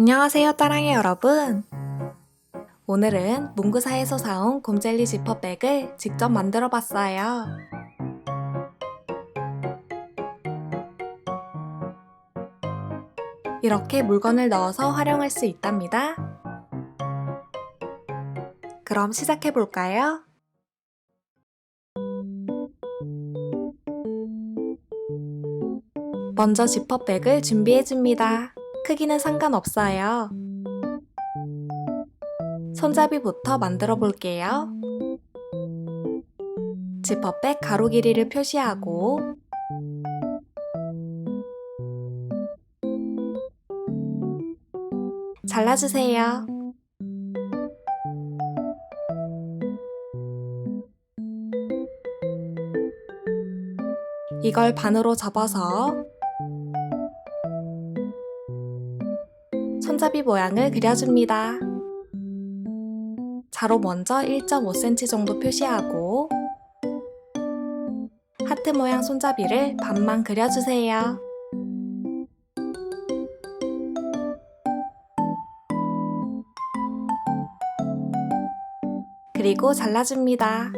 안녕하세요 따랑이 여러분. 오늘은 문구사에서 사온 곰젤리 지퍼백을 직접 만들어 봤어요. 이렇게 물건을 넣어서 활용할 수 있답니다. 그럼 시작해 볼까요? 먼저 지퍼백을 준비해 줍니다. 크기는 상관없어요. 손잡이부터 만들어 볼게요. 지퍼백 가로 길이를 표시하고 잘라주세요. 이걸 반으로 접어서 손잡이 모양을 그려줍니다. 자로 먼저 1.5cm 정도 표시하고 하트 모양 손잡이를 반만 그려주세요. 그리고 잘라줍니다.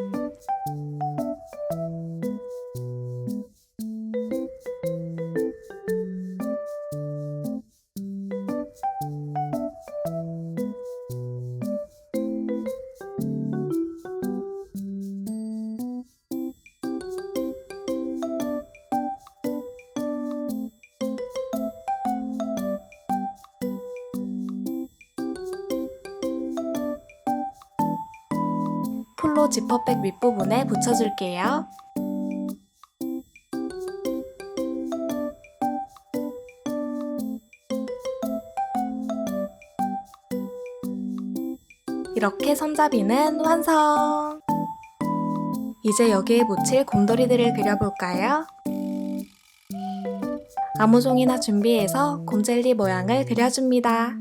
풀로 지퍼백 윗부분에 붙여줄게요. 이렇게 손잡이는 완성! 이제 여기에 붙일 곰돌이들을 그려볼까요? 나무종이나 준비해서 곰젤리 모양을 그려줍니다.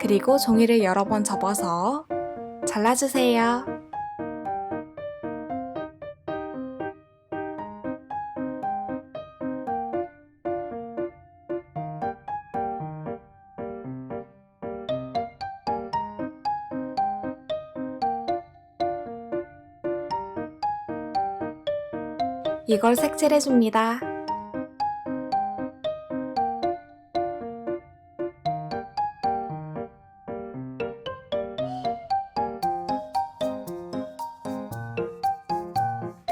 그리고 종이를 여러 번 접어서 잘라주세요. 이걸 색칠해줍니다.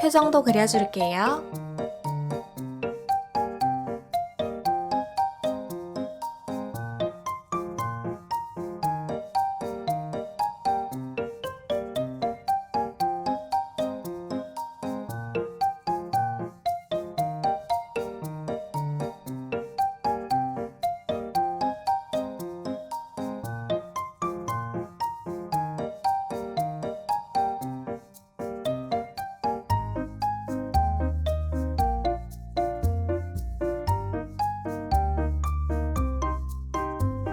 표정도 그려줄게요.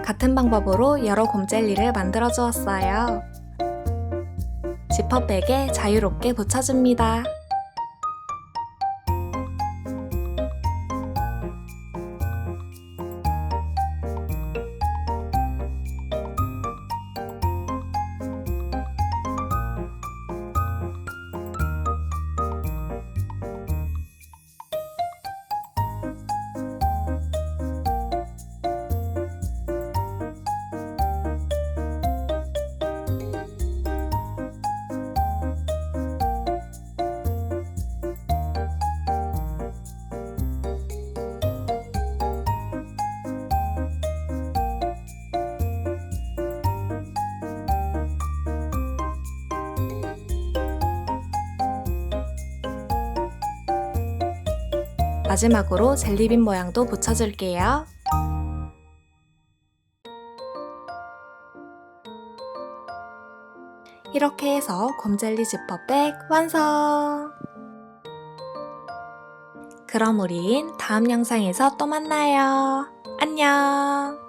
같은 방법으로 여러 곰젤리를 만들어 주었어요. 지퍼백에 자유롭게 붙여줍니다. 마지막으로 젤리빈 모양도 붙여줄게요. 이렇게 해서 곰젤리 지퍼백 완성! 그럼 우린 다음 영상에서 또 만나요. 안녕!